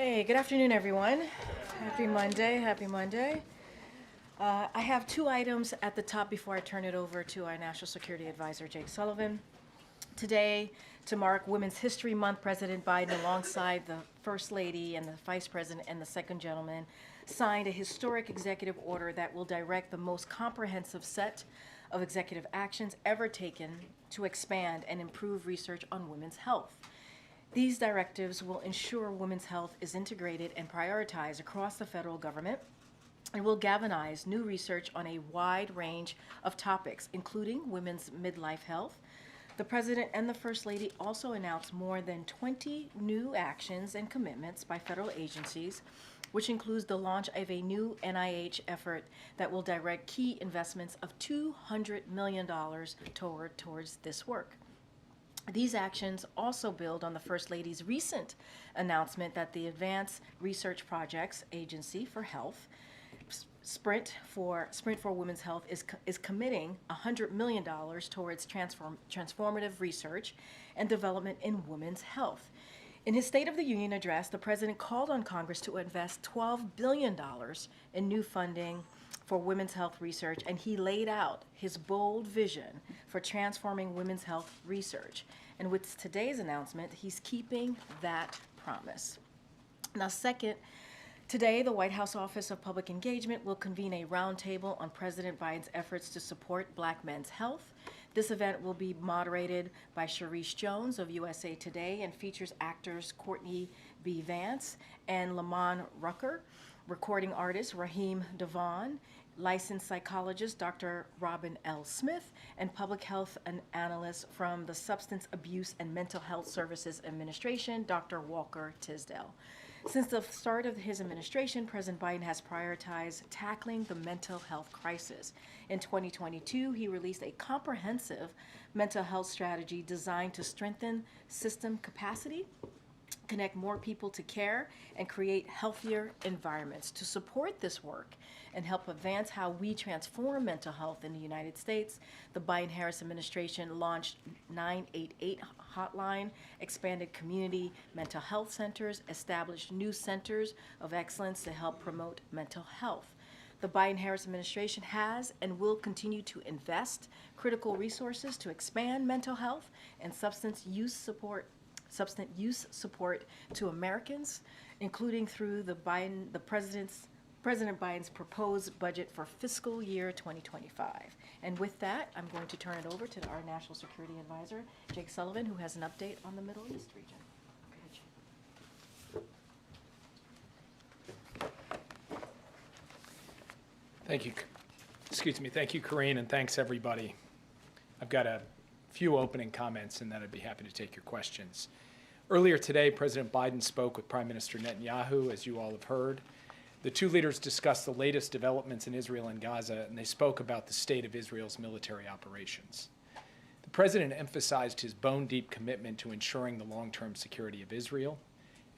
Hey, good afternoon, everyone. Happy Monday, happy Monday. I have two items at the top before I turn it over to our National Security Advisor, Jake Sullivan. Today, to mark Women's History Month, President Biden, alongside the First Lady and the Vice President and the Second Gentleman, signed a historic executive order that will direct the most comprehensive set of executive actions ever taken to expand and improve research on women's health. These directives will ensure women's health is integrated and prioritized across the federal government and will galvanize new research on a wide range of topics, including women's midlife health. The President and the First Lady also announced more than 20 new actions and commitments by federal agencies, which includes the launch of a new NIH effort that will direct key investments of $200 million towards this work. These actions also build on the First Lady's recent announcement that the Advanced Research Projects Agency for Health, Sprint for Women's Health, is committing $100 million towards transformative research and development in women's health. In his State of the Union address, the President called on Congress to invest $12 billion in new funding for women's health research, and he laid out his bold vision for transforming women's health research. And with today's announcement, he's keeping that promise. Now, second, today, the White House Office of Public Engagement will convene a roundtable on President Biden's efforts to support Black men's health. This event will be moderated by Sharice Jones of USA Today and features actors Courtney B. Vance and Lamont Rucker, recording artist Raheem Devon, licensed psychologist Dr. Robin L. Smith, and public health analyst from the Substance Abuse and Mental Health Services Administration, Dr. Walker Tisdale. Since the start of his administration, President Biden has prioritized tackling the mental health crisis. In 2022, he released a comprehensive mental health strategy designed to strengthen system capacity, connect more people to care, and create healthier environments. To support this work and help advance how we transform mental health in the United States, the Biden-Harris administration launched 988 hotline, expanded community mental health centers, established new centers of excellence to help promote mental health. The Biden-Harris administration has and will continue to invest critical resources to expand mental health and substance use support to Americans, including through President Biden's proposed budget for fiscal year 2025. And with that, I'm going to turn it over to our National Security Advisor, Jake Sullivan, who has an update on the Middle East region. Thank you. Thank you, Karine, and thanks, everybody. I've got a few opening comments, and then I'd be happy to take your questions. Earlier today, President Biden spoke with Prime Minister Netanyahu, as you all have heard. The two leaders discussed the latest developments in Israel and Gaza, and they spoke about the state of Israel's military operations. The president emphasized his bone-deep commitment to ensuring the long-term security of Israel,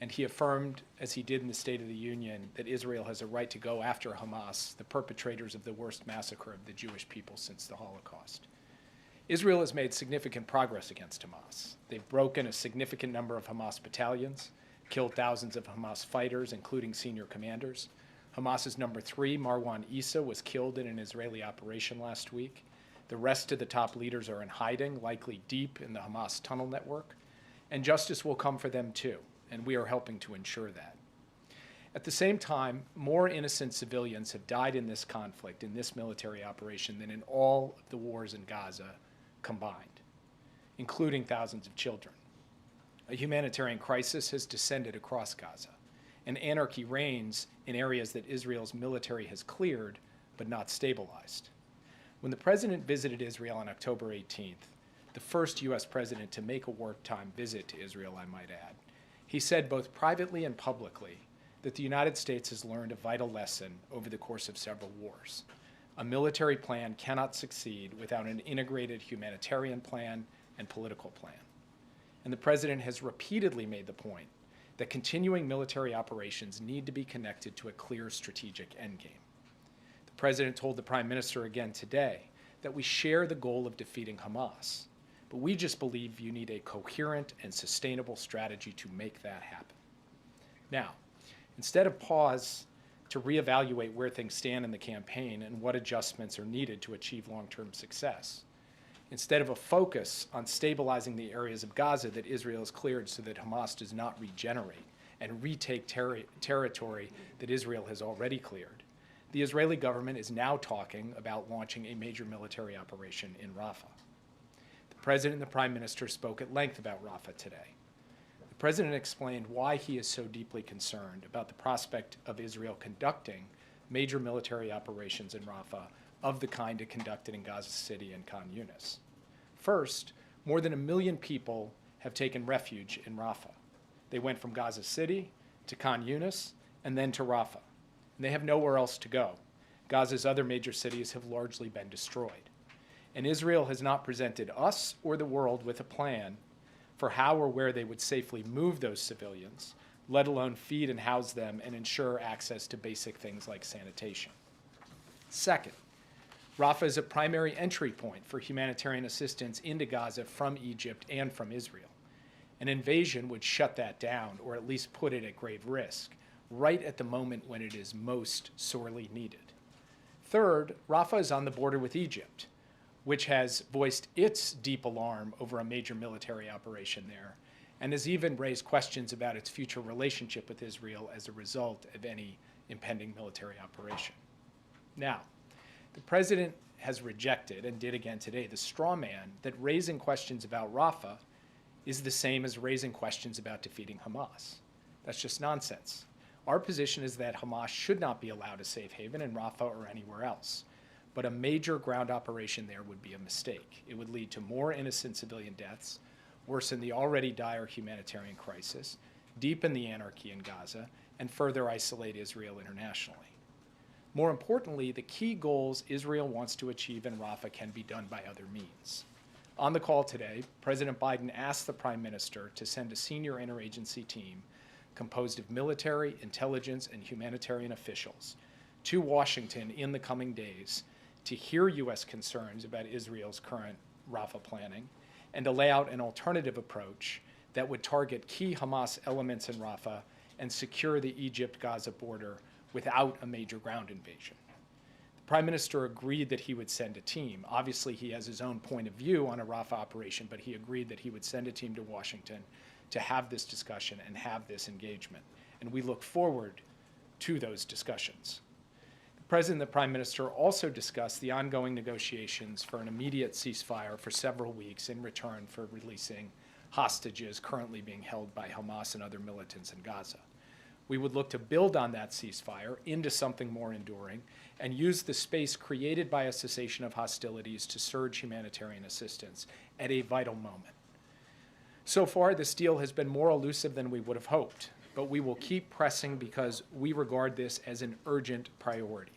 and he affirmed, as he did in the State of the Union, that Israel has a right to go after Hamas, the perpetrators of the worst massacre of the Jewish people since the Holocaust. Israel has made significant progress against Hamas. They've broken a significant number of Hamas battalions, killed thousands of Hamas fighters, including senior commanders. Hamas's number 3, Marwan Issa, was killed in an Israeli operation last week. The rest of the top leaders are in hiding, likely deep in the Hamas tunnel network. And justice will come for them too, and we are helping to ensure that. At the same time, more innocent civilians have died in this conflict, in this military operation, than in all of the wars in Gaza combined, including thousands of children. A humanitarian crisis has descended across Gaza, and anarchy reigns in areas that Israel's military has cleared but not stabilized. When the president visited Israel on October 18th, the first U.S. president to make a wartime visit to Israel, I might add, he said both privately and publicly that the United States has learned a vital lesson over the course of several wars. A military plan cannot succeed without an integrated humanitarian plan and political plan. And the president has repeatedly made the point that continuing military operations need to be connected to a clear strategic endgame. The president told the prime minister again today that we share the goal of defeating Hamas, but we just believe you need a coherent and sustainable strategy to make that happen. Now, Instead of pause to reevaluate where things stand in the campaign and what adjustments are needed to achieve long-term success. Instead of a focus on stabilizing the areas of Gaza that Israel has cleared so that Hamas does not regenerate and retake territory that Israel has already cleared, the Israeli government is now talking about launching a major military operation in Rafah. The President and the Prime Minister spoke at length about Rafah today. The President explained why he is so deeply concerned about the prospect of Israel conducting major military operations in Rafah of the kind it conducted in Gaza City and Khan Yunis. First, more than 1 million people have taken refuge in Rafah. They went from Gaza City to Khan Yunis and then to Rafah. And they have nowhere else to go. Gaza's other major cities have largely been destroyed. And Israel has not presented us or the world with a plan for how or where they would safely move those civilians, let alone feed and house them and ensure access to basic things like sanitation. Second, Rafah is a primary entry point for humanitarian assistance into Gaza from Egypt and from Israel. An invasion would shut that down, or at least put it at grave risk, right at the moment when it is most sorely needed. Third, Rafah is on the border with Egypt, which has voiced its deep alarm over a major military operation there, and has even raised questions about its future relationship with Israel as a result of any impending military operation. Now, the President has rejected, and did again today, the straw man that raising questions about Rafah is the same as raising questions about defeating Hamas. That's just nonsense. Our position is that Hamas should not be allowed a safe haven in Rafah or anywhere else. But a major ground operation there would be a mistake. It would lead to more innocent civilian deaths, worsen the already dire humanitarian crisis, deepen the anarchy in Gaza, and further isolate Israel internationally. More importantly, the key goals Israel wants to achieve in Rafah can be done by other means. On the call today, President Biden asked the Prime Minister to send a senior interagency team composed of military, intelligence, and humanitarian officials to Washington in the coming days to hear U.S. concerns about Israel's current Rafah planning and to lay out an alternative approach that would target key Hamas elements in Rafah and secure the Egypt-Gaza border without a major ground invasion. The Prime Minister agreed that he would send a team. Obviously, he has his own point of view on a Rafah operation, but he agreed that he would send a team to Washington to have this discussion and have this engagement. And we look forward to those discussions. The President and the Prime Minister also discussed the ongoing negotiations for an immediate ceasefire for several weeks in return for releasing hostages currently being held by Hamas and other militants in Gaza. We would look to build on that ceasefire into something more enduring and use the space created by a cessation of hostilities to surge humanitarian assistance at a vital moment. So far, this deal has been more elusive than we would have hoped, but we will keep pressing because we regard this as an urgent priority.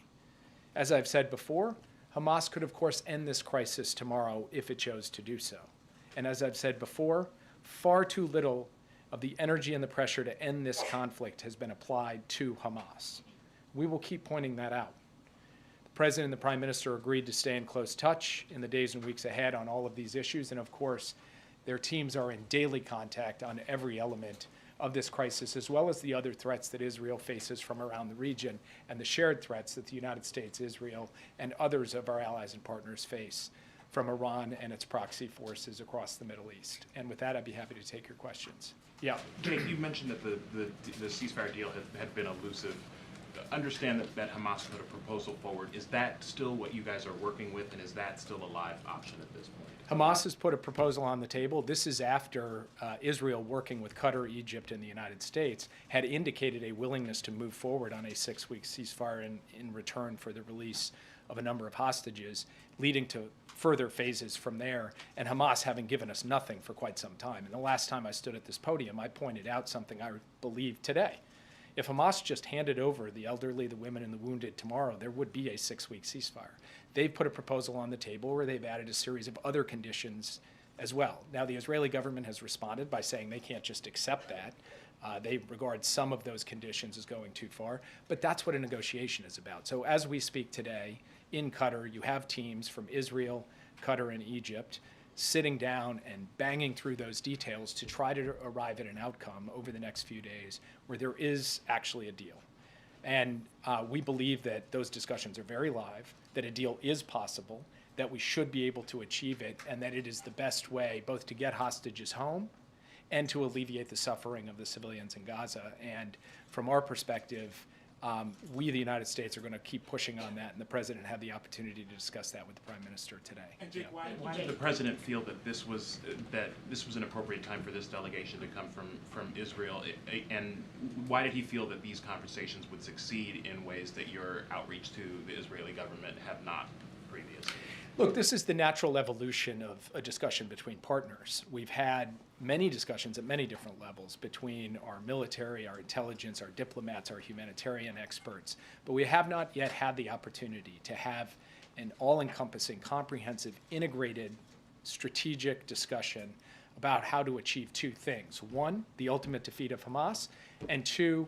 As I've said before, Hamas could, of course, end this crisis tomorrow if it chose to do so. And as I've said before, far too little of the energy and the pressure to end this conflict has been applied to Hamas. We will keep pointing that out. The President and the Prime Minister agreed to stay in close touch in the days and weeks ahead on all of these issues, and of course, their teams are in daily contact on every element of this crisis, as well as the other threats that Israel faces from around the region and the shared threats that the United States, Israel, and others of our allies and partners face from Iran and its proxy forces across the Middle East. And with that, I'd be happy to take your questions. Yeah. Jake, you mentioned that the ceasefire deal had been elusive. Understand that Hamas put a proposal forward. Is that still what you guys are working with, and is that still a live option at this point? Hamas has put a proposal on the table. This is after Israel, working with Qatar, Egypt, and the United States, had indicated a willingness to move forward on a 6-week ceasefire in return for the release of a number of hostages, leading to further phases from there, and Hamas having given us nothing for quite some time. And the last time I stood at this podium, I pointed out something I believe today. If Hamas just handed over the elderly, the women, and the wounded tomorrow, there would be a 6-week ceasefire. They've put a proposal on the table where they've added a series of other conditions as well. Now, the Israeli government has responded by saying they can't just accept that. They regard some of those conditions as going too far, but that's what a negotiation is about. So as we speak today, in Qatar, you have teams from Israel, Qatar, and Egypt sitting down and banging through those details to try to arrive at an outcome over the next few days where there is actually a deal. And we believe that those discussions are very live, that a deal is possible, that we should be able to achieve it, and that it is the best way both to get hostages home and to alleviate the suffering of the civilians in Gaza. And from our perspective, we, the United States, are going to keep pushing on that, and the President had the opportunity to discuss that with the Prime Minister today. And Jake, why did the President feel that this was an appropriate time for this delegation to come from Israel? And why did he feel that these conversations would succeed in ways that your outreach to the Israeli government have not previously? Look, this is the natural evolution of a discussion between partners. We've had many discussions at many different levels between our military, our intelligence, our diplomats, our humanitarian experts, but we have not yet had the opportunity to have an all-encompassing, comprehensive, integrated, strategic discussion about how to achieve two things. One, the ultimate defeat of Hamas, and two,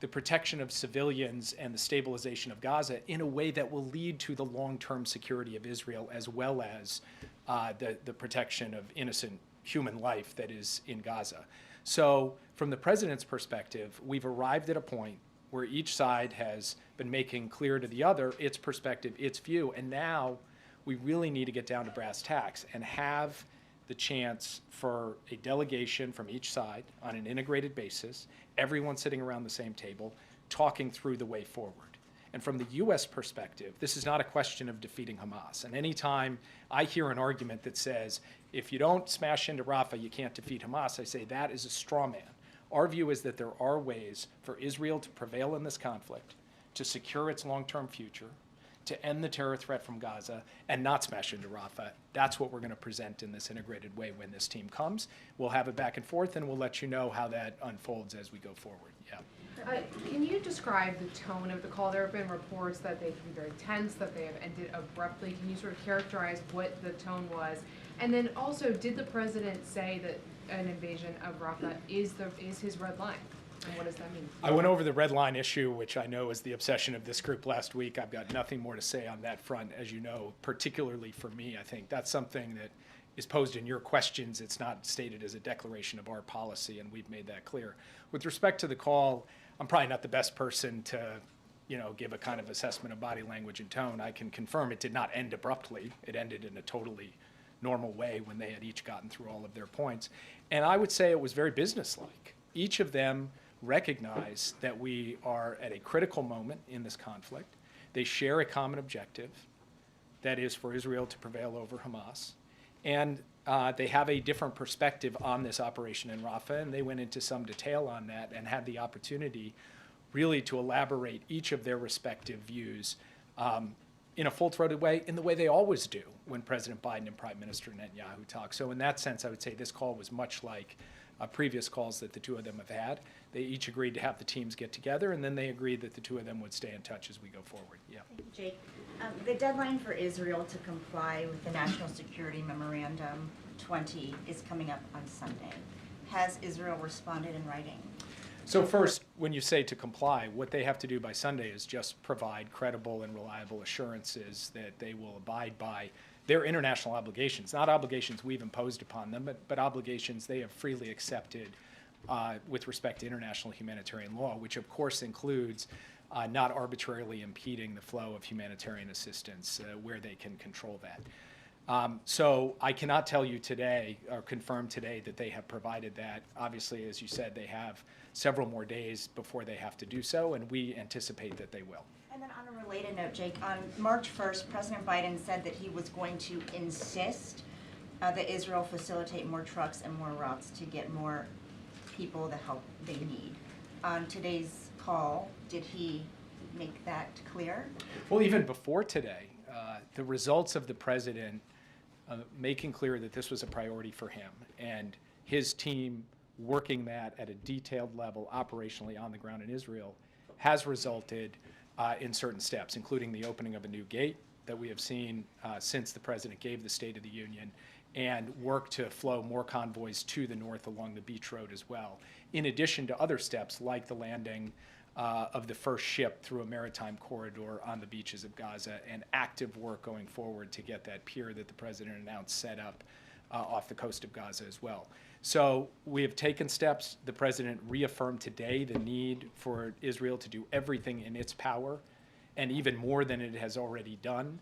the protection of civilians and the stabilization of Gaza in a way that will lead to the long-term security of Israel, as well as the protection of innocent human life that is in Gaza. So from the President's perspective, we've arrived at a point where each side has been making clear to the other its perspective, its view, and now we really need to get down to brass tacks and have the chance for a delegation from each side on an integrated basis, everyone sitting around the same table, talking through the way forward. And from the U.S. perspective, this is not a question of defeating Hamas. And anytime I hear an argument that says, if you don't smash into Rafah, you can't defeat Hamas, I say that is a straw man. Our view is that there are ways for Israel to prevail in this conflict, to secure its long-term future, to end the terror threat from Gaza, and not smash into Rafah. That's what we're going to present in this integrated way when this team comes. We'll have it back and forth, and we'll let you know how that unfolds as we go forward. Yeah. Can you describe the tone of the call? There have been reports that they can be very tense, that they have ended abruptly. Can you sort of characterize what the tone was? And then also, did the President say that an invasion of Rafah is his red line? And what does that mean? I went over the red line issue, which I know is the obsession of this group last week. I've got nothing more to say on that front, as you know, particularly for me. I think that's something that is posed in your questions. It's not stated as a declaration of our policy, and we've made that clear. With respect to the call, I'm probably not the best person to, give a kind of assessment of body language and tone. I can confirm it did not end abruptly. It ended in a totally normal way when they had each gotten through all of their points. And I would say it was very businesslike. Each of them recognize that we are at a critical moment in this conflict. They share a common objective, that is for Israel to prevail over Hamas. And they have a different perspective on this operation in Rafah, and they went into some detail on that and had the opportunity really to elaborate each of their respective views in a full-throated way, in the way they always do when President Biden and Prime Minister Netanyahu talk. So in that sense, I would say this call was much like previous calls that the two of them have had. They each agreed to have the teams get together, and then they agreed that the two of them would stay in touch as we go forward. Yeah. Thank you, Jake. The deadline for Israel to comply with the National Security Memorandum 20 is coming up on Sunday. Has Israel responded in writing? So first, when you say to comply, what they have to do by Sunday is just provide credible and reliable assurances that they will abide by their international obligations, not obligations we've imposed upon them, but obligations they have freely accepted with respect to international humanitarian law, which of course includes not arbitrarily impeding the flow of humanitarian assistance where they can control that. So I cannot tell you today or confirm today that they have provided that. Obviously, as you said, they have several more days before they have to do so, and we anticipate that they will. And then on a related note, Jake, on March 1st, President Biden said that he was going to insist that Israel facilitate more trucks and more routes to get more people the help they need. On today's call, did he make that clear? Well, even before today, the results of the President making clear that this was a priority for him and his team working that at a detailed level operationally on the ground in Israel has resulted in certain steps, including the opening of a new gate that we have seen since the President gave the State of the Union, and work to flow more convoys to the north along the beach road as well, in addition to other steps like the landing of the first ship through a maritime corridor on the beaches of Gaza, and active work going forward to get that pier that the President announced set up off the coast of Gaza as well. So we have taken steps. The president reaffirmed today the need for Israel to do everything in its power, and even more than it has already done,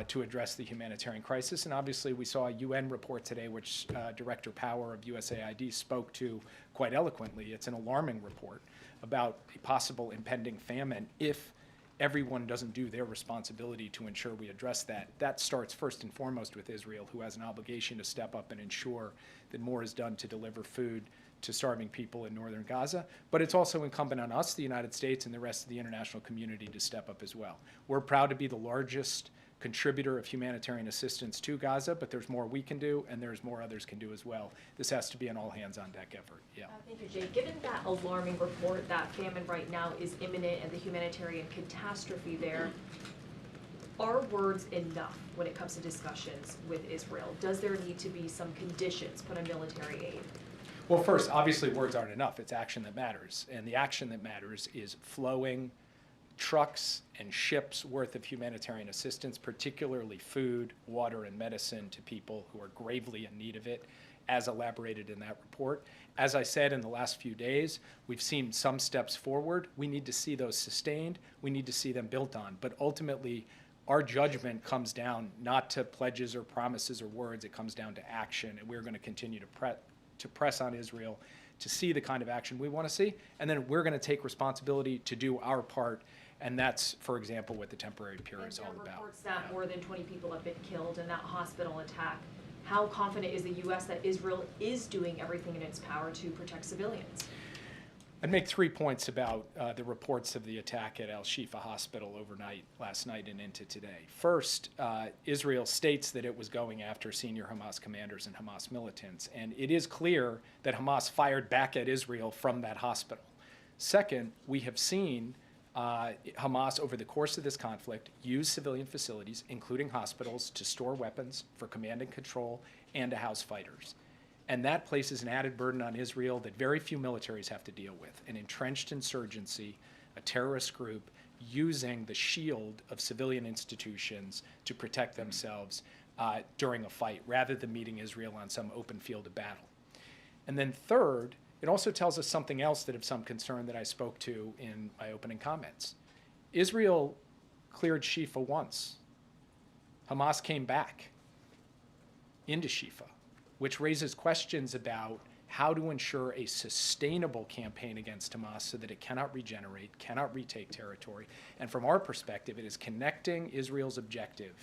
to address the humanitarian crisis. And obviously, we saw a UN report today, which Director Power of USAID spoke to quite eloquently. It's an alarming report about a possible impending famine if everyone doesn't do their responsibility to ensure we address that. That starts first and foremost with Israel, who has an obligation to step up and ensure that more is done to deliver food to starving people in northern Gaza. But it's also incumbent on us, the United States, and the rest of the international community to step up as well. We're proud to be the largest contributor of humanitarian assistance to Gaza, but there's more we can do, and there's more others can do as well. This has to be an all-hands-on-deck effort. Yeah. Thank you, Jay. Given that alarming report that famine right now is imminent and the humanitarian catastrophe there, are words enough when it comes to discussions with Israel? Does there need to be some conditions put on military aid? Well, first, obviously, words aren't enough. It's action that matters, and the action that matters is flowing trucks and ships worth of humanitarian assistance, particularly food, water, and medicine to people who are gravely in need of it, as elaborated in that report. As I said, in the last few days, we've seen some steps forward. We need to see those sustained. We need to see them built on. But ultimately, our judgment comes down not to pledges or promises or words. It comes down to action, and we're going to continue to press on Israel to see the kind of action we want to see, and then we're going to take responsibility to do our part. And that's, for example, what the temporary pier is all about. There are reports that more than 20 people have been killed in that hospital attack. How confident is the U.S. that Israel is doing everything in its power to protect civilians? I'd make 3 points about the reports of the attack at Al-Shifa Hospital overnight, last night and into today. First, Israel states that it was going after senior Hamas commanders and Hamas militants, and it is clear that Hamas fired back at Israel from that hospital. Second, we have seen Hamas, over the course of this conflict, use civilian facilities, including hospitals, to store weapons for command and control and to house fighters. And that places an added burden on Israel that very few militaries have to deal with: an entrenched insurgency, a terrorist group using the shield of civilian institutions to protect themselves during a fight, rather than meeting Israel on some open field of battle. And then third, it also tells us something else that of some concern that I spoke to in my opening comments. Israel cleared Shifa once. Hamas came back into Shifa, which raises questions about how to ensure a sustainable campaign against Hamas so that it cannot regenerate, cannot retake territory. And from our perspective, it is connecting Israel's objective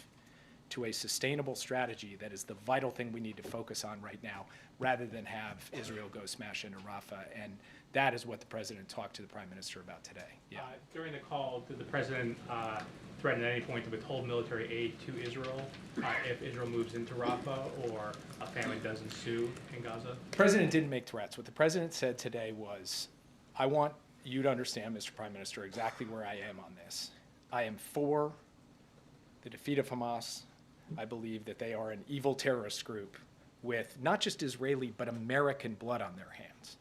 to a sustainable strategy that is the vital thing we need to focus on right now, rather than have Israel go smash into Rafah. And that is what the president talked to the prime minister about today. Yeah. During the call, did the president threaten at any point to withhold military aid to Israel if Israel moves into Rafah or a famine does ensue in Gaza? The president didn't make threats. What the president said today was, I want you to understand, Mr. Prime Minister, exactly where I am on this. I am for the defeat of Hamas. I believe that they are an evil terrorist group with not just Israeli but American blood on their hands.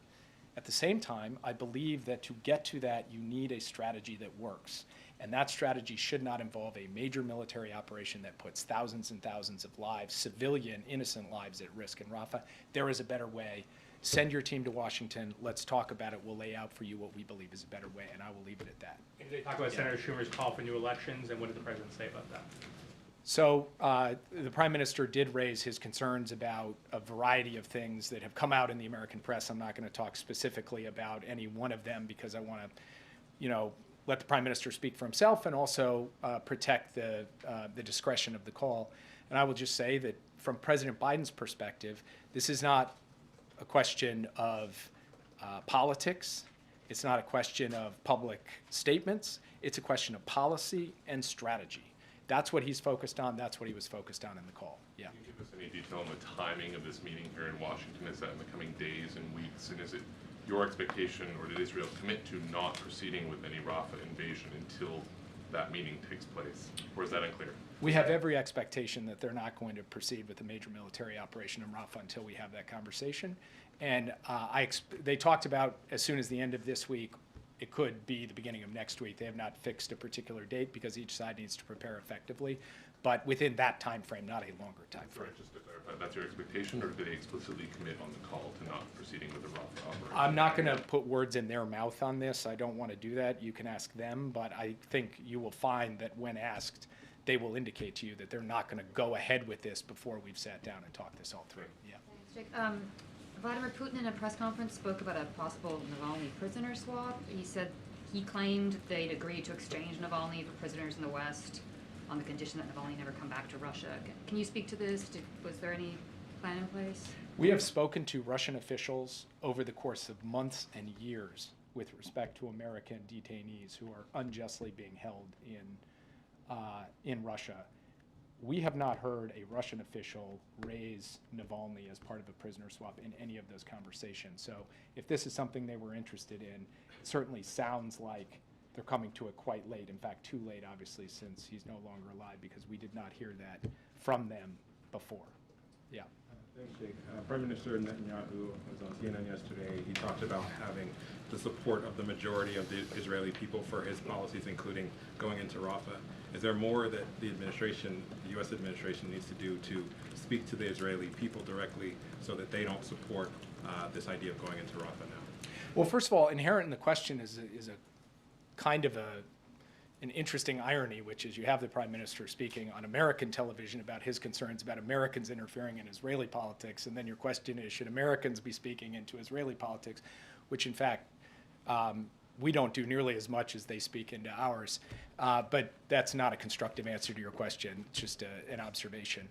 At the same time, I believe that to get to that, you need a strategy that works. And that strategy should not involve a major military operation that puts thousands and thousands of lives, civilian, innocent lives, at risk in Rafah. There is a better way. Send your team to Washington. Let's talk about it. We'll lay out for you what we believe is a better way, and I will leave it at that. And they talk about Senator Schumer's call for new elections, and what did the president say about that? So the prime minister did raise his concerns about a variety of things that have come out in the American press. I'm not going to talk specifically about any one of them because I want to, let the prime minister speak for himself and also protect the discretion of the call. And I will just say that from President Biden's perspective, this is not a question of politics. It's not a question of public statements. It's a question of policy and strategy. That's what he's focused on. That's what he was focused on in the call. Yeah. Can you give us any detail on the timing of this meeting here in Washington? Is that in the coming days and weeks? And is it your expectation, or did Israel commit to not proceeding with any Rafah invasion until that meeting takes place? Or is that unclear? We have every expectation that they're not going to proceed with a major military operation in Rafah until we have that conversation. And they talked about as soon as the end of this week. It could be the beginning of next week. They have not fixed a particular date because each side needs to prepare effectively. but within that time frame, not a longer time frame. Sorry, just to clarify, that's your expectation, or did they explicitly commit on the call to not proceeding with the Rafah operation? I'm not going to put words in their mouth on this. I don't want to do that. You can ask them, but I think you will find that when asked, they will indicate to you that they're not going to go ahead with this before we've sat down and talked this all through. Yeah. Jake, Vladimir Putin in a press conference spoke about a possible Navalny prisoner swap. He said he claimed they'd agreed to exchange Navalny for prisoners in the West on the condition that Navalny never come back to Russia. Can you speak to this? Was there any plan in place? We have spoken to Russian officials over the course of months and years with respect to American detainees who are unjustly being held in Russia. We have not heard a Russian official raise Navalny as part of a prisoner swap in any of those conversations. So if this is something they were interested in, it certainly sounds like they're coming to it quite late. In fact, too late, obviously, since he's no longer alive, because we did not hear that from them before. Yeah. Thanks, Jake. Prime Minister Netanyahu was on CNN yesterday. He talked about having the support of the majority of the Israeli people for his policies, including going into Rafah. Is there more that the administration, the U.S. administration, needs to do to speak to the Israeli people directly so that they don't support this idea of going into Rafah now? Well, first of all, inherent in the question is a kind of an interesting irony, which is you have the Prime Minister speaking on American television about his concerns about Americans interfering in Israeli politics, and then your question is, should Americans be speaking into Israeli politics, which in fact we don't do nearly as much as they speak into ours. But that's not a constructive answer to your question, it's just an observation.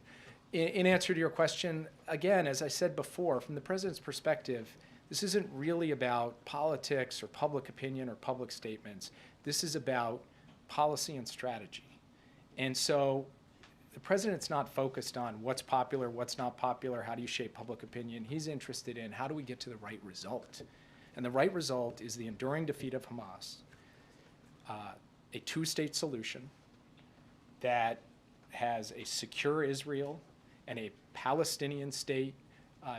In answer to your question, again, as I said before, from the President's perspective, this isn't really about politics or public opinion or public statements. This is about policy and strategy. And so the President's not focused on what's popular, what's not popular, how do you shape public opinion. He's interested in how do we get to the right result. And the right result is the enduring defeat of Hamas, a two-state solution that has a secure Israel and a Palestinian state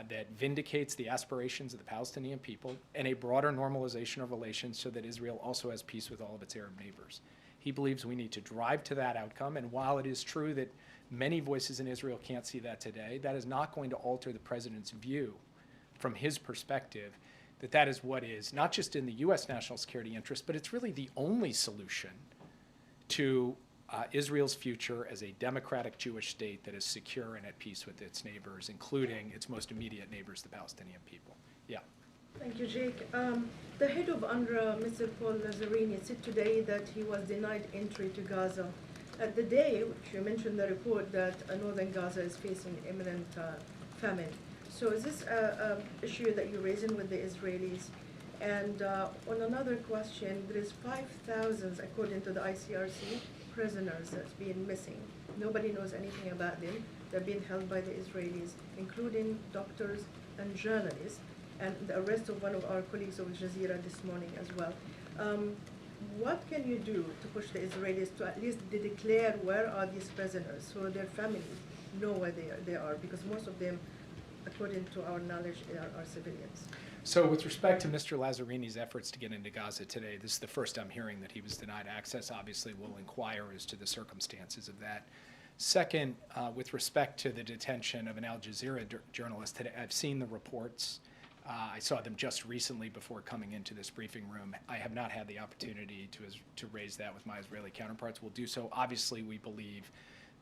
that vindicates the aspirations of the Palestinian people, and a broader normalization of relations so that Israel also has peace with all of its Arab neighbors. He believes we need to drive to that outcome, and while it is true that many voices in Israel can't see that today, that is not going to alter the President's view from his perspective that that is what is not just in the U.S. national security interest, but it's really the only solution to Israel's future as a democratic Jewish state that is secure and at peace with its neighbors, including its most immediate neighbors, the Palestinian people. Yeah. Thank you, Jake. The head of UNRWA, Mr. Paul Lazzarini, said today that he was denied entry to Gaza. The day, which you mentioned the report that northern Gaza is facing imminent famine. So is this an issue that you're raising with the Israelis? And on another question, there is 5,000, according to the ICRC, prisoners that's been missing. Nobody knows anything about them. They're being held by the Israelis, including doctors and journalists, and the arrest of one of our colleagues of Al Jazeera this morning as well. What can you do to push the Israelis to at least declare where are these prisoners so their families know where they are? Because most of them, according to our knowledge, are civilians. So with respect to Mr. Lazzarini's efforts to get into Gaza today, this is the first I'm hearing that he was denied access. Obviously, we'll inquire as to the circumstances of that. Second, with respect to the detention of an Al Jazeera journalist today, I've seen the reports. I saw them just recently before coming into this briefing room. I have not had the opportunity to raise that with my Israeli counterparts. We'll do so. Obviously, we believe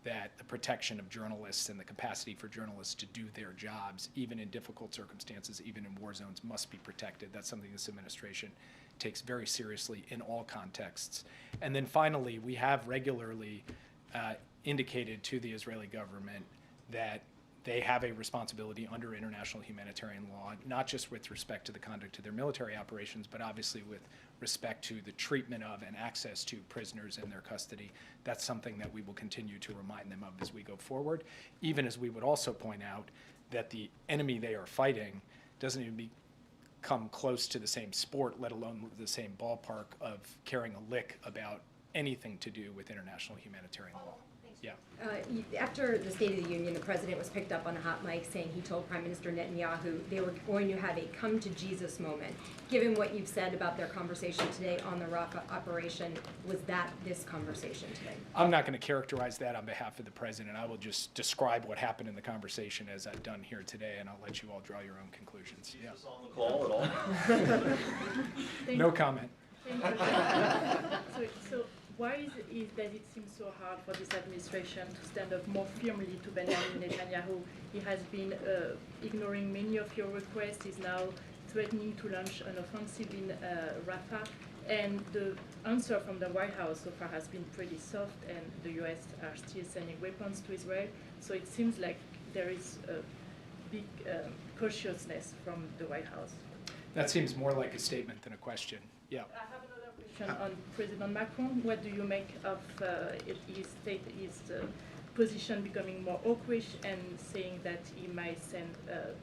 that the protection of journalists and the capacity for journalists to do their jobs, even in difficult circumstances, even in war zones, must be protected. That's something this administration takes very seriously in all contexts. And then finally, we have regularly indicated to the Israeli government that they have a responsibility under international humanitarian law, not just with respect to the conduct of their military operations, but obviously with respect to the treatment of and access to prisoners in their custody. That's something that we will continue to remind them of as we go forward, even as we would also point out that the enemy they are fighting doesn't even come close to the same sport, let alone the same ballpark of caring a lick about anything to do with international humanitarian law. Yeah. After the State of the Union, the president was picked up on a hot mic saying he told Prime Minister Netanyahu they were going to have a come to Jesus moment. Given what you've said about their conversation today on the Rafah operation, was that this conversation today? I'm not going to characterize that on behalf of the president. I will just describe what happened in the conversation as I've done here today, and I'll let you all draw your own conclusions. Yeah. Jesus on the call at all? No comment. So why is that it seems so hard for this administration to stand up more firmly to Benjamin Netanyahu? He has been ignoring many of your requests. He's now threatening to launch an offensive in Rafah. And the answer from the White House so far has been pretty soft, and the U.S. are still sending weapons to Israel. So it seems like there is a big cautiousness from the White House. That seems more like a statement than a question. Yeah. I have another question on President Macron. What do you make of his position becoming more hawkish and saying that he might send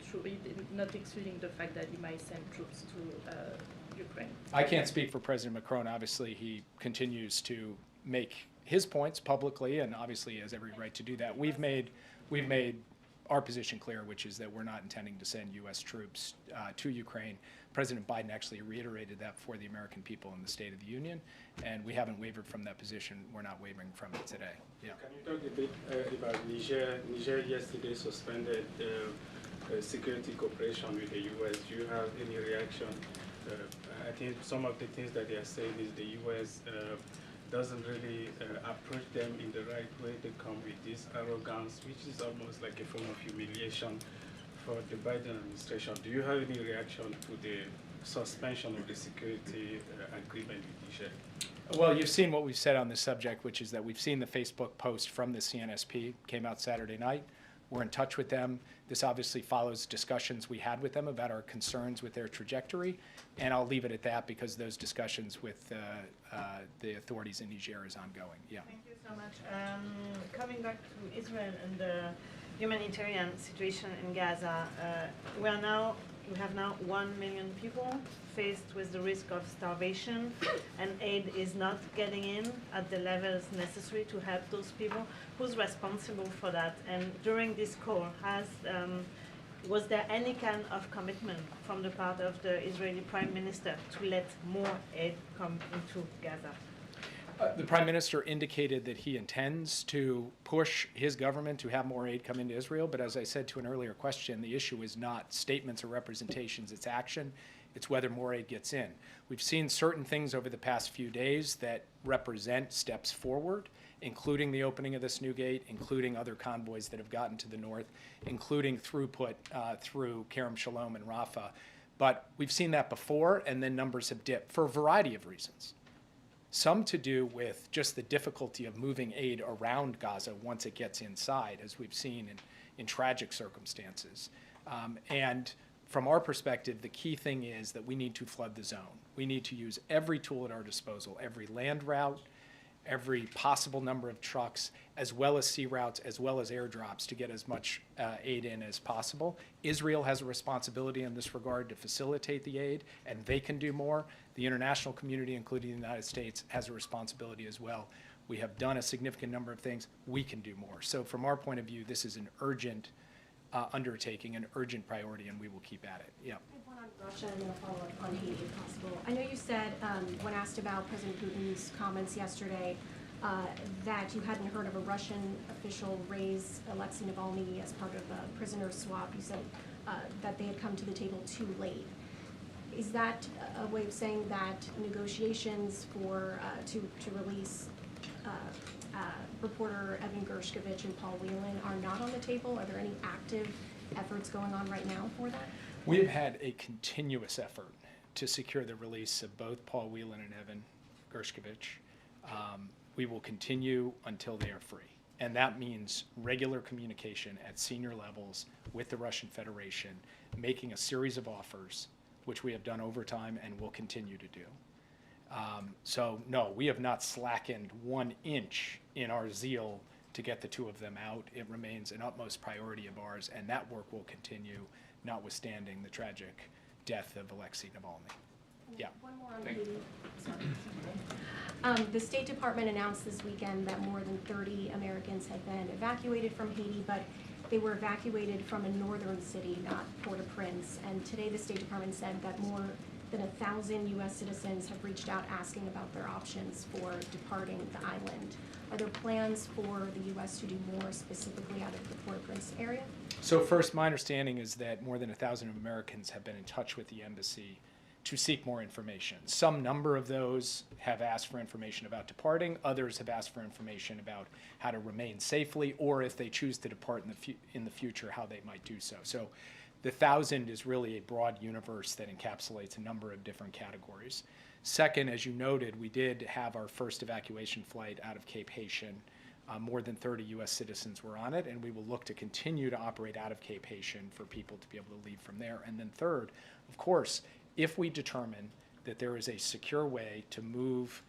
troops, not excluding the fact that he might send troops to Ukraine? I can't speak for President Macron. Obviously, he continues to make his points publicly, and obviously has every right to do that. We've made our position clear, which is that we're not intending to send U.S. troops to Ukraine. President Biden actually reiterated that for the American people in the State of the Union, and we haven't wavered from that position. We're not wavering from it today. Yeah. Can you talk a bit about Niger? Niger yesterday suspended security cooperation with the U.S. Do you have any reaction? I think some of the things that they are saying is the U.S. Doesn't really approach them in the right way. They come with this arrogance, which is almost like a form of humiliation for the Biden administration. Do you have any reaction to the suspension of the security agreement with Niger? Well, you've seen what we've said on this subject, which is that we've seen the Facebook post from the CNSP, came out Saturday night. We're in touch with them. This obviously follows discussions we had with them about our concerns with their trajectory, and I'll leave it at that because those discussions with the authorities in Niger is ongoing. Yeah. Thank you so much. Coming back to Israel and the humanitarian situation in Gaza, we have now 1 million people faced with the risk of starvation, and aid is not getting in at the levels necessary to help those people. Who's responsible for that? And during this call, was there any kind of commitment from the part of the Israeli Prime Minister to let more aid come into Gaza? The Prime Minister indicated that he intends to push his government to have more aid come into Israel, but as I said to an earlier question, the issue is not statements or representations, it's action. It's whether more aid gets in. We've seen certain things over the past few days that represent steps forward, including the opening of this new gate, including other convoys that have gotten to the north, including throughput through Kerem Shalom and Rafah. But we've seen that before, and then numbers have dipped for a variety of reasons. Some to do with just the difficulty of moving aid around Gaza once it gets inside, as we've seen in tragic circumstances. And from our perspective, the key thing is that we need to flood the zone. We need to use every tool at our disposal, every land route, every possible number of trucks, as well as sea routes, as well as airdrops to get as much aid in as possible. Israel has a responsibility in this regard to facilitate the aid, and they can do more. The international community, including the United States, has a responsibility as well. We have done a significant number of things. We can do more. So from our point of view, this is an urgent undertaking, an urgent priority, and we will keep at it. Yeah. One on Russia and then a follow-up on Haiti, if possible. I know you said, when asked about President Putin's comments yesterday, that you hadn't heard of a Russian official raise Alexei Navalny as part of a prisoner swap. You said that they had come to the table too late. Is that a way of saying that negotiations for to release reporter Evan Gershkovich and Paul Whelan are not on the table? Are there any active efforts going on right now for that? We have had a continuous effort to secure the release of both Paul Whelan and Evan Gershkovich. We will continue until they are free. And that means regular communication at senior levels with the Russian Federation, making a series of offers, which we have done over time and will continue to do. So no, we have not slackened 1 inch in our zeal to get the two of them out. It remains an utmost priority of ours, and that work will continue, notwithstanding the tragic death of Alexei Navalny. Yeah. One more on Thank Haiti. The State Department announced this weekend that more than 30 Americans had been evacuated from Haiti, but they were evacuated from a northern city, not Port-au-Prince. And today the State Department said that more than 1,000 U.S. citizens have reached out asking about their options for departing the island. Are there plans for the U.S. to do more specifically out of the Port-au-Prince area? So first, my understanding is that more than 1,000 Americans have been in touch with the embassy to seek more information. Some number of those have asked for information about departing. Others have asked for information about how to remain safely, or if they choose to depart in the future, how they might do so. So the 1,000 is really a broad universe that encapsulates a number of different categories. Second, as you noted, we did have our first evacuation flight out of Cape Haitian. More than 30 U.S. citizens were on it, and we will look to continue to operate out of Cape Haitian for people to be able to leave from there. And then third, of course, if we determine that there is a secure way to move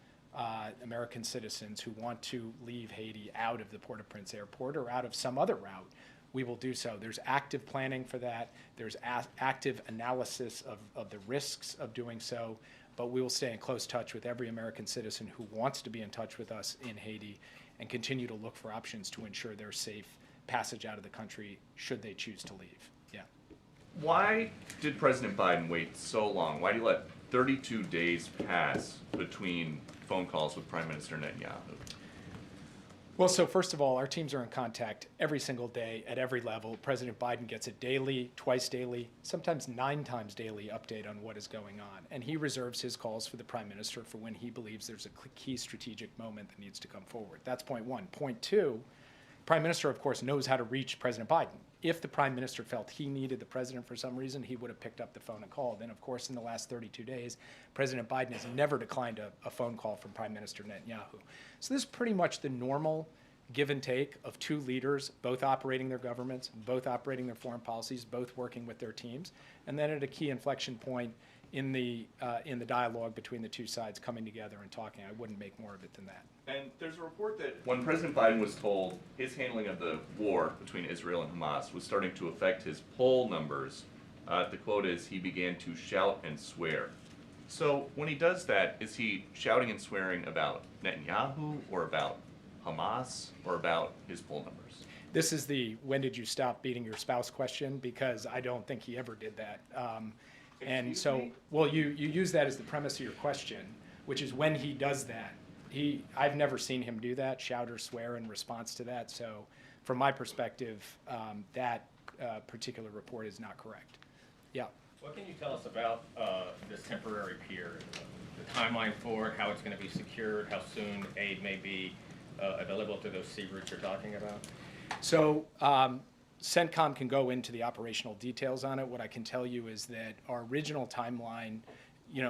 American citizens who want to leave Haiti out of the Port-au-Prince airport or out of some other route, we will do so. There's active planning for that. There's active analysis of the risks of doing so, but we will stay in close touch with every American citizen who wants to be in touch with us in Haiti and continue to look for options to ensure their safe passage out of the country should they choose to leave. Yeah. Why did President Biden wait so long? Why did he let 32 days pass between phone calls with Prime Minister Netanyahu? Well, so first of all, our teams are in contact every single day at every level. President Biden gets a daily, twice daily, sometimes 9 times daily update on what is going on. And he reserves his calls for the Prime Minister for when he believes there's a key strategic moment that needs to come forward. That's point one. Point two, Prime Minister, of course, knows how to reach President Biden. If the Prime Minister felt he needed the President for some reason, he would have picked up the phone and called. And of course, in the last 32 days, President Biden has never declined a phone call from Prime Minister Netanyahu. So this is pretty much the normal give and take of two leaders, both operating their governments, both operating their foreign policies, both working with their teams. And then at a key inflection point in the dialogue between the two sides coming together and talking. I wouldn't make more of it than that. And there's a report that when President Biden was told his handling of the war between Israel and Hamas was starting to affect his poll numbers, the quote is, he began to shout and swear. So when he does that, is he shouting and swearing about Netanyahu or about Hamas or about his poll numbers? This is the when did you stop beating your spouse question, because I don't think he ever did that. And so, well, you use that as the premise of your question, which is when he does that. I've never seen him do that, shout or swear in response to that. So from my perspective, that particular report is not correct. Yeah. What can you tell us about this temporary pier, the timeline for it, how it's going to be secured, how soon aid may be available to those sea routes you're talking about? So CENTCOM can go into the operational details on it. What I can tell you is that our original timeline,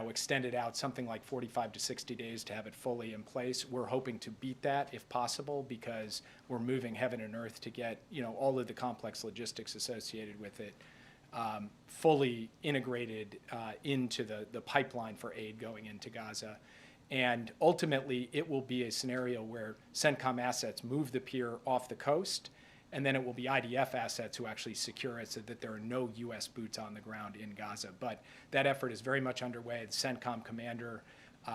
extended out something like 45 to 60 days to have it fully in place. We're hoping to beat that if possible, because we're moving heaven and earth to get, all of the complex logistics associated with it fully integrated into the pipeline for aid going into Gaza. And ultimately, it will be a scenario where CENTCOM assets move the pier off the coast, and then it will be IDF assets who actually secure it so that there are no U.S. boots on the ground in Gaza. But that effort is very much underway. The CENTCOM commander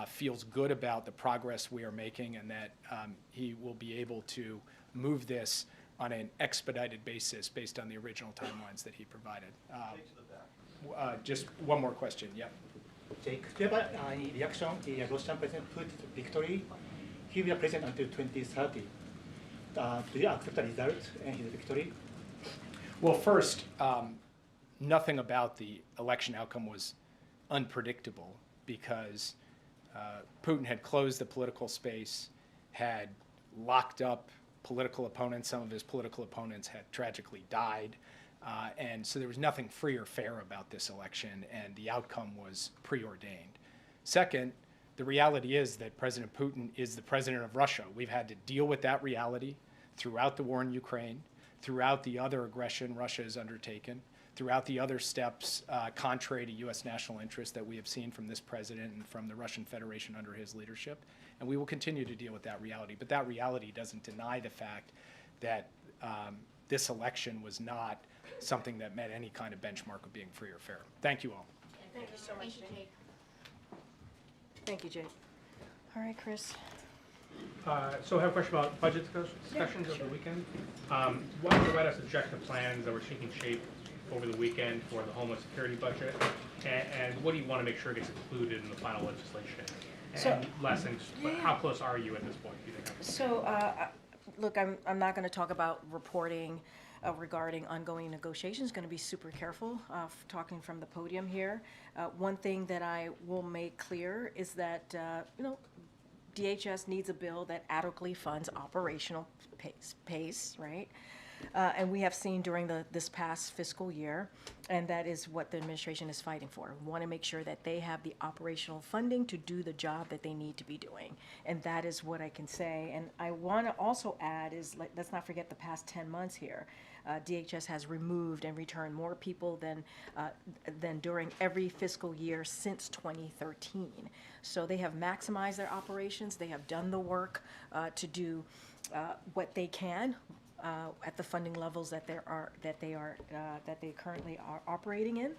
feels good about the progress we are making, and that he will be able to move this on an expedited basis based on the original timelines that he provided. Just one more question. Yeah. Jake, do you have any reaction to the Russian President Putin's victory? He will be president until 2030. Do you accept the result and his victory? Well, first, nothing about the election outcome was unpredictable, because Putin had closed the political space, had locked up political opponents. Some of his political opponents had tragically died. And so there was nothing free or fair about this election, and the outcome was preordained. Second, the reality is that President Putin is the president of Russia. We've had to deal with that reality throughout the war in Ukraine, throughout the other aggression Russia has undertaken, throughout the other steps contrary to U.S. national interest that we have seen from this president and from the Russian Federation under his leadership. And we will continue to deal with that reality. But that reality doesn't deny the fact that this election was not something that met any kind of benchmark of being free or fair. Thank you all. Thank you so much, Jake. Thank you, Jake. All right, Chris. So I have a question about budget discussions over the weekend. Why did the White House reject the plans that were taking shape over the weekend for the Homeland Security budget? And what do you want to make sure gets included in the final legislation? And last thing, how close are you at this point, do you think? So, look, I'm not going to talk about reporting regarding ongoing negotiations. Going to be super careful talking from the podium here. One thing that I will make clear is that, DHS needs a bill that adequately funds operational pace, right? And we have seen during this past fiscal year, and that is what the administration is fighting for. We want to make sure that they have the operational funding to do the job that they need to be doing. And that is what I can say. And I want to also add is, let's not forget the past 10 months here. DHS has removed and returned more people than during every fiscal year since 2013. So they have maximized their operations. They have done the work to do what they can at the funding levels that they currently are operating in.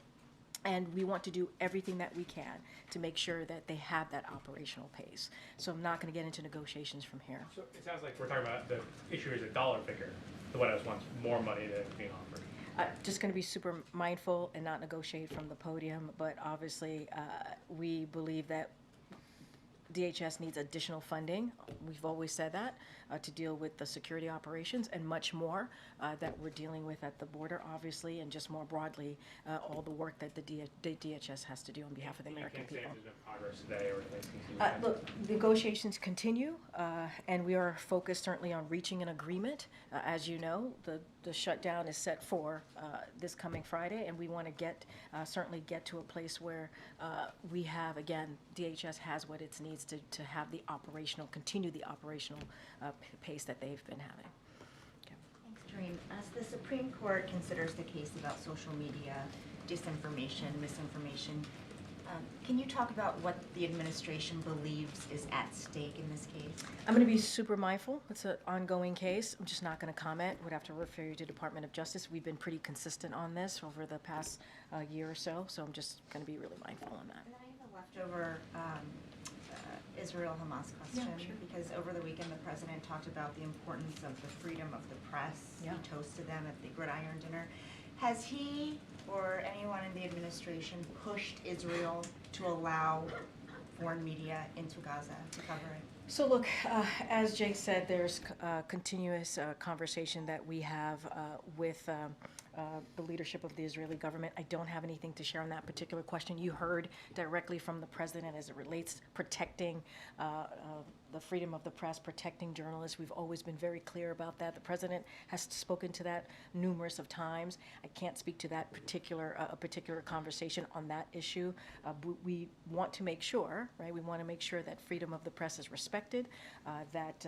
And we want to do everything that we can to make sure that they have that operational pace. So I'm not going to get into negotiations from here. So it sounds like we're talking about the issue is a dollar figure. The White House wants more money than is being offered. Just going to be super mindful and not negotiate from the podium, but obviously we believe that DHS needs additional funding. We've always said that to deal with the security operations and much more that we're dealing with at the border, obviously, and just more broadly, all the work that the DHS has to do on behalf of the American people. There's no progress today or anything. Look, negotiations continue, and we are focused certainly on reaching an agreement. As you know, the shutdown is set for this coming Friday, and we want to certainly get to a place where we have, again, DHS has what it needs to have continue the operational pace that they've been having. Okay. Thanks, Karine. As the Supreme Court considers the case about social media, disinformation, misinformation, can you talk about what the administration believes is at stake in this case? I'm going to be super mindful. It's an ongoing case. I'm just not going to comment. Would have to refer you to Department of Justice. We've been pretty consistent on this over the past year or so, so I'm just going to be really mindful on that. And then I have a leftover Israel-Hamas question, because over the weekend the president talked about the importance of the freedom of the press. Yeah. He toasted them at the Gridiron dinner. Has he or anyone in the administration pushed Israel to allow foreign media into Gaza to cover it? So look, as Jake said, there's continuous conversation that we have with the leadership of the Israeli government. I don't have anything to share on that particular question. You heard directly from the president as it relates protecting the freedom of the press, protecting journalists. We've always been very clear about that. The president has spoken to that numerous of times. I can't speak to that particular conversation on that issue. We want to make sure, right? We want to make sure that freedom of the press is respected, that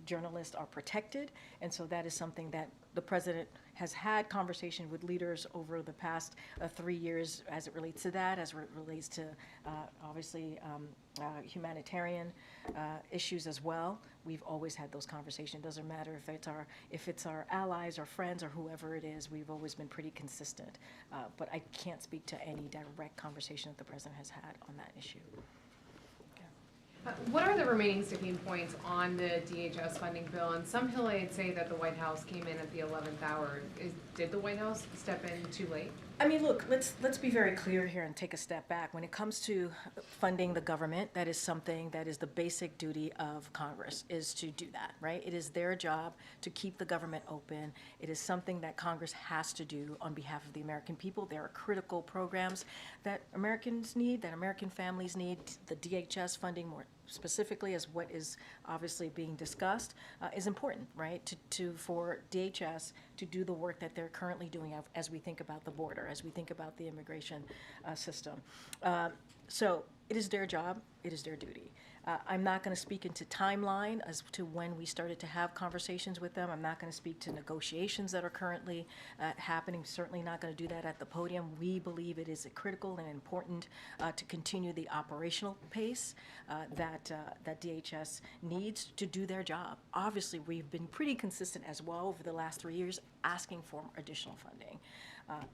journalists are protected, and so that is something that the president has had conversation with leaders over the past 3 years as it relates to that, as it relates to obviously humanitarian issues as well. We've always had those conversations. It doesn't matter if it's our allies or friends or whoever it is. We've always been pretty consistent. But I can't speak to any direct conversation that the president has had on that issue. What are the remaining sticking points on the DHS funding bill? And some Hillaids say that the White House came in at the 11th hour. Did the White House step in too late? I mean, look, let's be very clear here and take a step back. When it comes to funding the government, that is something that is the basic duty of Congress, is to do that, right? It is their job to keep the government open. It is something that Congress has to do on behalf of the American people. There are critical programs that Americans need, that American families need. The DHS funding, more specifically, as what is obviously being discussed, is important, right? For DHS to do the work that they're currently doing as we think about the border, as we think about the immigration system. So it is their job, it is their duty. I'm not going to speak into timeline as to when we started to have conversations with them. I'm not going to speak to negotiations that are currently happening. Certainly not going to do that at the podium. We believe it is critical and important to continue the operational pace that DHS needs to do their job. Obviously, we've been pretty consistent as well over the last 3 years asking for additional funding.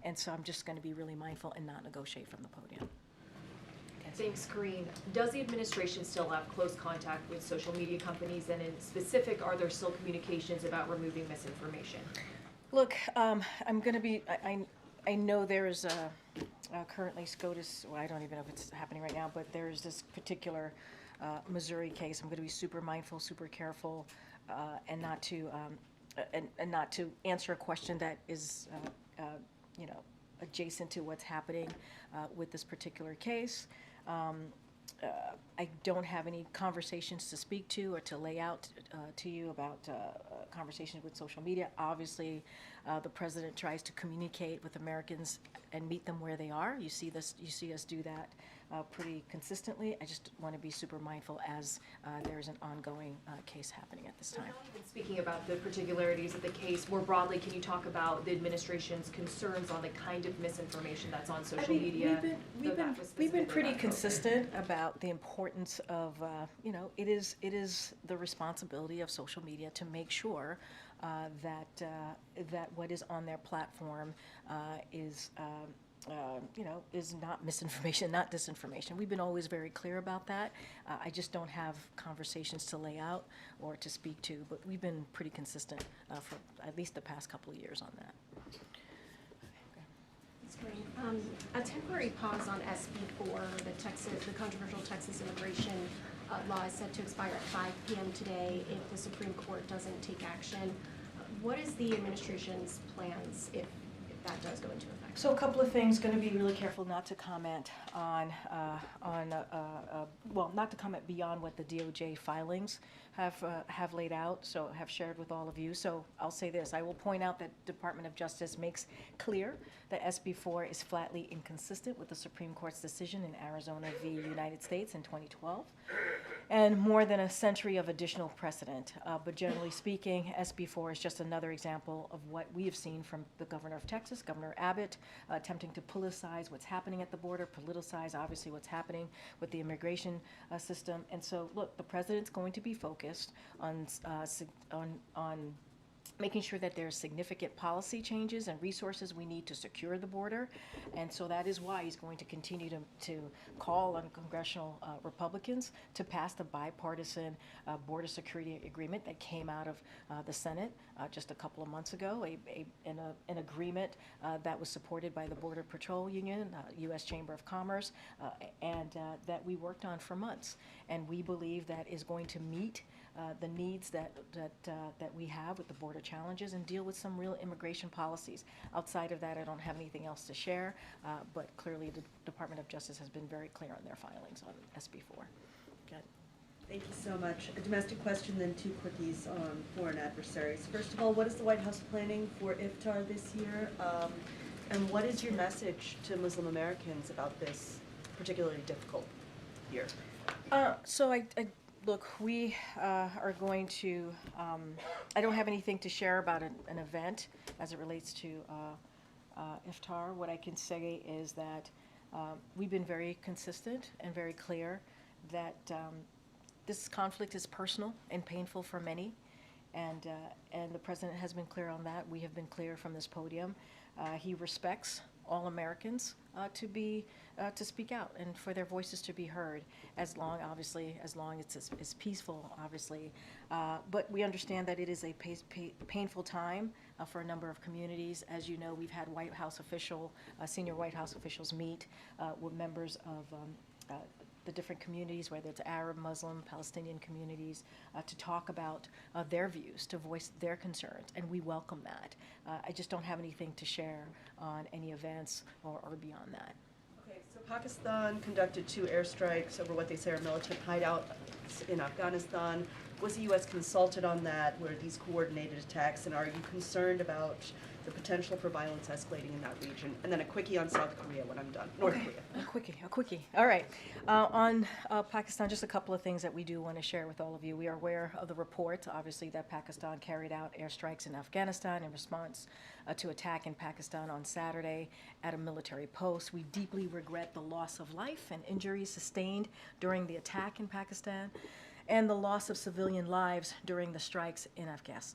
And so I'm just going to be really mindful and not negotiate from the podium. Okay. Thanks, Karine. Does the administration still have close contact with social media companies, and in specific, are there still communications about removing misinformation? Look, I'm going to be, I know there is currently SCOTUS, well, I don't even know if it's happening right now, but there's this particular Missouri case. I'm going to be super mindful, super careful, and not to answer a question that is, you know, adjacent to what's happening with this particular case. I don't have any conversations to speak to or to lay out to you about conversations with social media. Obviously, the president tries to communicate with Americans and meet them where they are. You see this. You see us do that pretty consistently. I just want to be super mindful as there's an ongoing case happening at this time. Not even speaking about the particularities of the case, more broadly, can you talk about the administration's concerns on the kind of misinformation that's on social media? We've been pretty consistent about the importance of, you know, it is the responsibility of social media to make sure that what is on their platform is, you know, is not misinformation, not disinformation. We've been always very clear about that. I just don't have conversations to lay out or to speak to, but we've been pretty consistent for at least the past couple of years on that. That's great. A temporary pause on SB 4, the controversial Texas immigration law is set to expire at 5 p.m. today if the Supreme Court doesn't take action. What is the administration's plans if that does go into effect? So a couple of things. Going to be really careful not to comment on well, not to comment beyond what the DOJ filings have laid out, so have shared with all of you. So I'll say this: I will point out that Department of Justice makes clear that SB 4 is flatly inconsistent with the Supreme Court's decision in Arizona v. United States in 2012, and more than a century of additional precedent. But generally speaking, SB 4 is just another example of what we have seen from the governor of Texas, Governor Abbott, attempting to politicize what's happening at the border, politicize obviously what's happening with the immigration system. And so, look, the president's going to be focused on making sure that there's significant policy changes and resources we need to secure the border. And so that is why he's going to continue to call on congressional Republicans to pass the bipartisan border security agreement that came out of the Senate just a couple of months ago, an agreement that was supported by the Border Patrol Union, U.S. Chamber of Commerce, and that we worked on for months. And we believe that is going to meet the needs that we have with the border challenges and deal with some real immigration policies. Outside of that, I don't have anything else to share, but clearly the Department of Justice has been very clear on their filings on SB 4. Good. Thank you so much. A domestic question, then 2 quickies on foreign adversaries. First of all, what is the White House planning for Iftar this year? And what is your message to Muslim Americans about this particularly difficult year? Look, we are going to, I don't have anything to share about an event as it relates to Iftar. What I can say is that we've been very consistent and very clear that this conflict is personal and painful for many, and the president has been clear on that. We have been clear from this podium. He respects all Americans to speak out and for their voices to be heard, as long as it's peaceful, obviously. But we understand that it is a painful time for a number of communities. As you know, we've had senior White House officials meet with members of the different communities, whether it's Arab, Muslim, Palestinian communities, to talk about their views, to voice their concerns, and we welcome that. I just don't have anything to share on any events or beyond that. Okay, so Pakistan conducted 2 airstrikes over what they say are militant hideouts in Afghanistan. Was the U.S. consulted on that? Were these coordinated attacks? And are you concerned about the potential for violence escalating in that region? And then a quickie on South Korea when I'm done. North Korea. A quickie. All right. On Pakistan, just a couple of things that we do want to share with all of you. We are aware of the report, obviously, that Pakistan carried out airstrikes in Afghanistan in response to attack in Pakistan on Saturday at a military post. We deeply regret the loss of life and injuries sustained during the attack in Pakistan. and the loss of civilian lives during the strikes in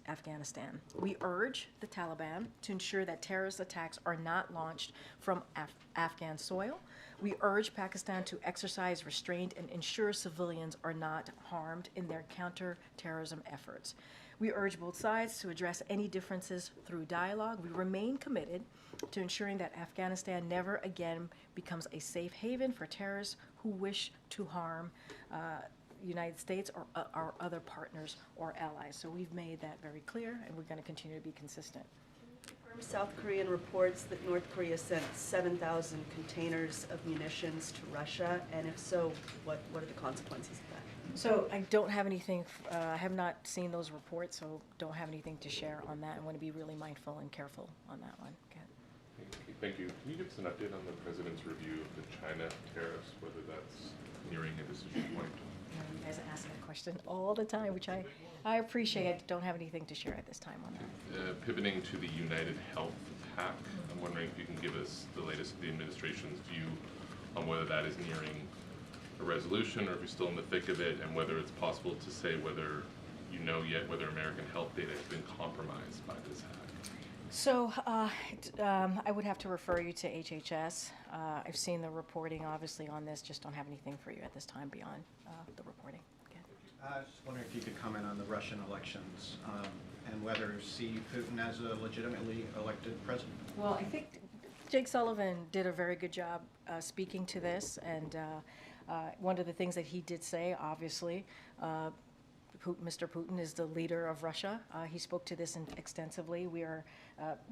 Afghanistan. We urge the Taliban to ensure that terrorist attacks are not launched from Afghan soil. We urge Pakistan to exercise restraint and ensure civilians are not harmed in their counter-terrorism efforts. We urge both sides to address any differences through dialogue. We remain committed to ensuring that Afghanistan never again becomes a safe haven for terrorists who wish to harm the United States or our other partners or allies. So we've made that very clear, and we're going to continue to be consistent. South Korean reports that North Korea sent 7,000 containers of munitions to Russia, and if so, what are the consequences of that? So I don't have anything, I have not seen those reports, so don't have anything to share on that. I want to be really mindful and careful on that one. Okay. Thank you. Can you give us an update on the president's review of the China tariffs, whether that's nearing a decision point? You guys ask that question all the time, which I appreciate. I don't have anything to share at this time on that. Pivoting to the United Health PAC, I'm wondering if you can give us the latest of the administration's view on whether that is nearing a resolution or if you're still in the thick of it, and whether it's possible to say whether you know yet whether American health data has been compromised by this hack. So I would have to refer you to HHS. I've seen the reporting, obviously, on this. Just don't have anything for you at this time beyond the reporting. Okay. I was just wondering if you could comment on the Russian elections and whether you see Putin as a legitimately elected president. Well, I think Jake Sullivan did a very good job speaking to this, and one of the things that he did say, obviously, Mr. Putin is the leader of Russia. He spoke to this extensively.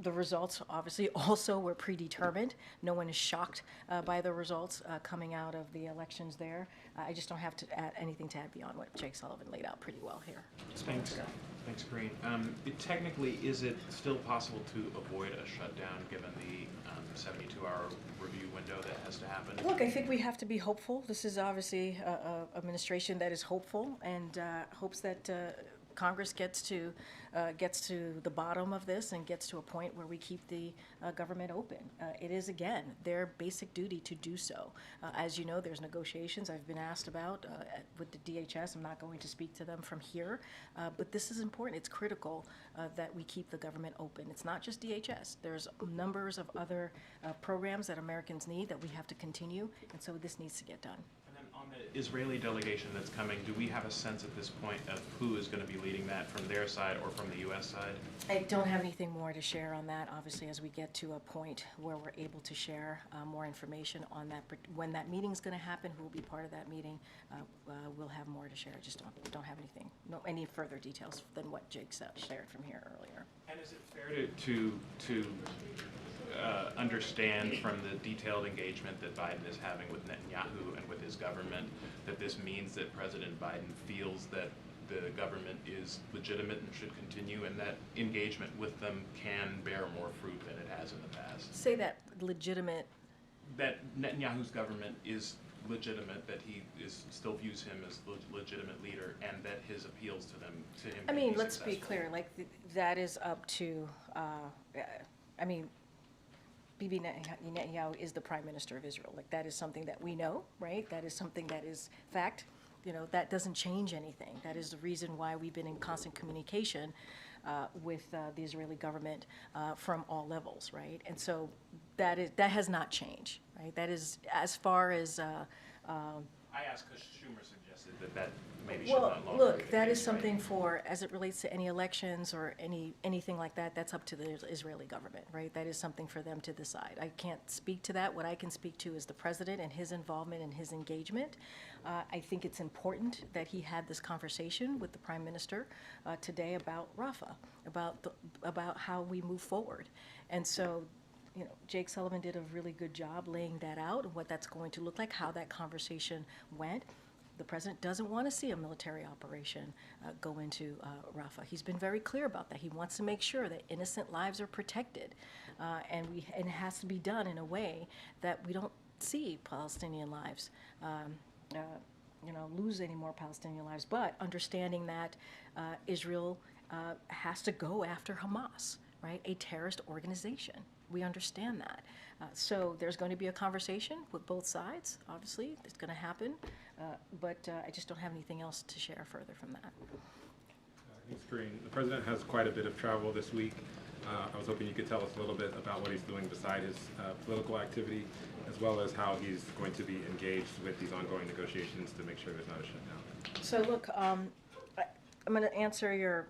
The results, obviously, also were predetermined. No one is shocked by the results coming out of the elections there. I just don't have to add anything to add beyond what Jake Sullivan laid out pretty well here. Thanks, Karine. Technically, is it still possible to avoid a shutdown given the 72-hour review window that has to happen? Look, I think we have to be hopeful. This is obviously an administration that is hopeful and hopes that Congress gets to the bottom of this and gets to a point where we keep the government open. It is, again, their basic duty to do so. As you know, there's negotiations I've been asked about with the DHS. I'm not going to speak to them from here, but this is important. It's critical that we keep the government open. It's not just DHS. There's numbers of other programs that Americans need that we have to continue, and so this needs to get done. On the Israeli delegation that's coming, do we have a sense at this point of who is going to be leading that from their side or from the U.S. side? I don't have anything more to share on that. Obviously, as we get to a point where we're able to share more information on that, when that meeting's going to happen, who will be part of that meeting, we'll have more to share. I just don't have anything, any further details than what Jake shared from here earlier. And is it fair to understand from the detailed engagement that Biden is having with Netanyahu and with his government that this means that President Biden feels that the government is legitimate and should continue, and that engagement with them can bear more fruit than it has in the past? Say that legitimate. That Netanyahu's government is legitimate, that he still views him as legitimate leader, and that his appeals to him I mean, be let's successful. be clear. Like that is up to. Bibi Netanyahu is the Prime Minister of Israel. Like, that is something that we know, right? That is something that is fact. You know, that doesn't change anything. That is the reason why we've been in constant communication with the Israeli government from all levels, right? And so that has not changed, right? That is as far as. I asked because Schumer suggested that maybe should not longer. Look, that is something for, as it relates to any elections or anything like that, that's up to the Israeli government, right? That is something for them to decide. I can't speak to that. What I can speak to is the president and his involvement and his engagement. I think it's important that he had this conversation with the prime minister today about Rafah, about how we move forward. And so, you know, Jake Sullivan did a really good job laying that out, what that's going to look like, how that conversation went. The president doesn't want to see a military operation go into Rafah. He's been very clear about that. He wants to make sure that innocent lives are protected, and it has to be done in a way that we don't see Palestinian lives, lose any more Palestinian lives. But understanding that Israel has to go after Hamas, right, a terrorist organization. We understand that. So there's going to be a conversation with both sides, obviously. It's going to happen. But I just don't have anything else to share further from that. Thanks, Karine. The president has quite a bit of travel this week. I was hoping you could tell us a little bit about what he's doing beside his political activity, as well as how he's going to be engaged with these ongoing negotiations to make sure there's not a shutdown. So look, I'm going to answer your,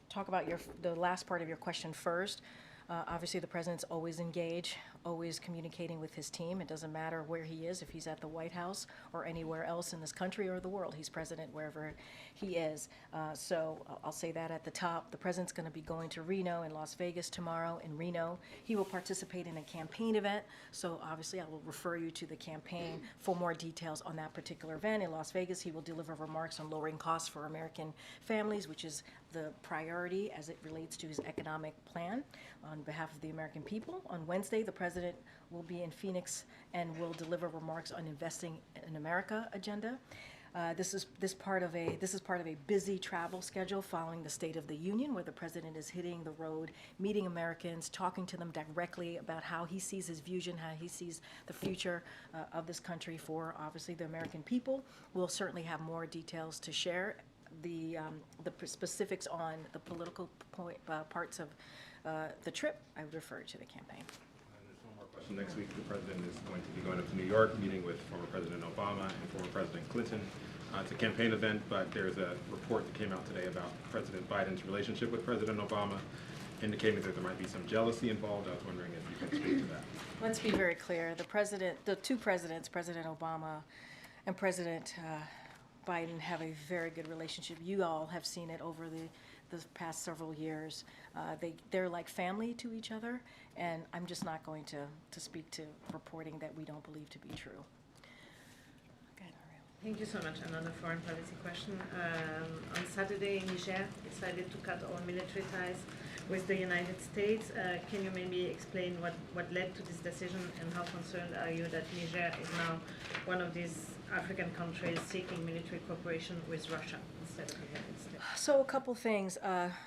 talk about the last part of your question first. Obviously, the president's always engaged, always communicating with his team. It doesn't matter where he is, if he's at the White House or anywhere else in this country or the world. He's president wherever he is. So I'll say that at the top. The president's going to be going to Reno and Las Vegas tomorrow. In Reno, he will participate in a campaign event. So obviously, I will refer you to the campaign for more details on that particular event. In Las Vegas, he will deliver remarks on lowering costs for American families, which is the priority as it relates to his economic plan on behalf of the American people. On Wednesday, the president will be in Phoenix and will deliver remarks on Investing in America agenda. This is part of a busy travel schedule following the State of the Union, where the president is hitting the road, meeting Americans, talking to them directly about how he sees his vision, how he sees the future of this country for obviously the American people. We'll certainly have more details to share. The specifics on the political parts of the trip, I would refer to the campaign. There's one more question. Next week, the president is going to be going up to New York, meeting with former President Obama and former President Clinton. It's a campaign event, but there's a report that came out today about President Biden's relationship with President Obama, indicating that there might be some jealousy involved. I was wondering if you could speak to that. Let's be very clear. The two presidents, President Obama and President Biden, have a very good relationship. You all have seen it over the past several years. They're like family to each other, and I'm just not going to speak to reporting that we don't believe to be true. Thank you so much. Another foreign policy question. On Saturday, Niger decided to cut all military ties with the United States. Can you maybe explain what led to this decision, and how concerned are you that Niger is now one of these African countries seeking military cooperation with Russia instead of the United States? So a couple things.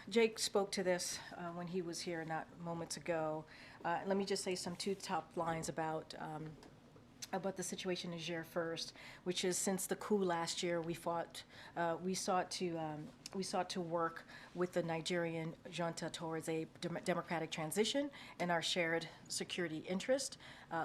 Jake spoke to this when he was here not moments ago. Let me just say two top lines about the situation in Niger first, which is since the coup last year, we sought to work with the Nigerian junta towards a democratic transition and our shared security interest.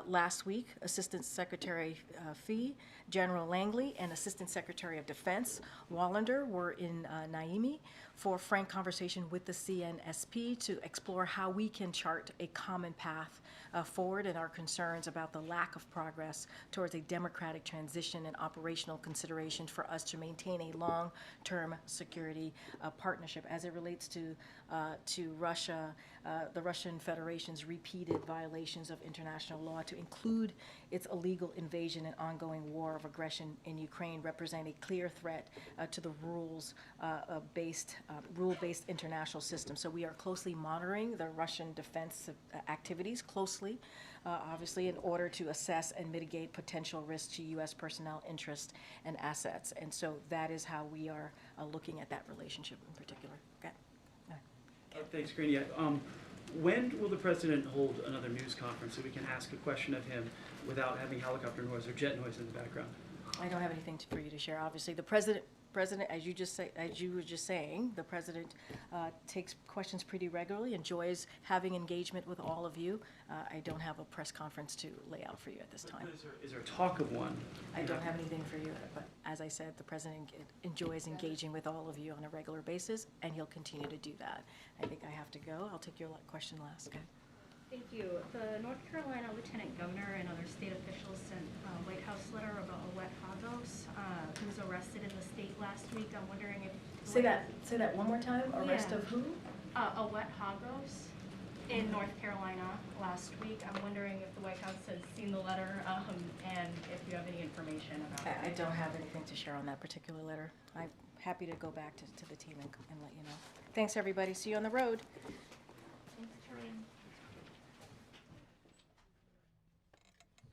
Last week, Assistant Secretary Fee, General Langley, and Assistant Secretary of Defense Wallander were in Niamey for frank conversation with the CNSP to explore how we can chart a common path forward and our concerns about the lack of progress towards a democratic transition and operational considerations for us to maintain a long-term security partnership as it relates to Russia, the Russian Federation's repeated violations of international law, to include its illegal invasion and ongoing war of aggression in Ukraine, represent a clear threat to the rule-based international system. So we are closely monitoring the Russian defense activities closely, obviously, in order to assess and mitigate potential risks to U.S. personnel, interests, and assets. And so that is how we are looking at that relationship in particular. Okay. Thanks, Karine. When will the president hold another news conference so we can ask a question of him without having helicopter noise or jet noise in the background? I don't have anything for you to share. Obviously, the president, as you were just saying, the president takes questions pretty regularly, enjoys having engagement with all of you. I don't have a press conference to lay out for you at this time. Is there talk of one? I don't have anything for you, but as I said, the president enjoys engaging with all of you on a regular basis, and he'll continue to do that. I think I have to go. I'll take your question last, okay? Thank you. The North Carolina Lieutenant Governor and other state officials sent a White House letter about Owet Hagos, who was arrested in the state last week. I'm wondering if... Say that one more time. Arrest of who? Owet Hagos in North Carolina last week. I'm wondering if the White House has seen the letter and if you have any information about it. I don't have anything to share on that particular letter. I'm happy to go back to the team and let you know. Thanks, everybody. See you on the road. Thanks, Karine.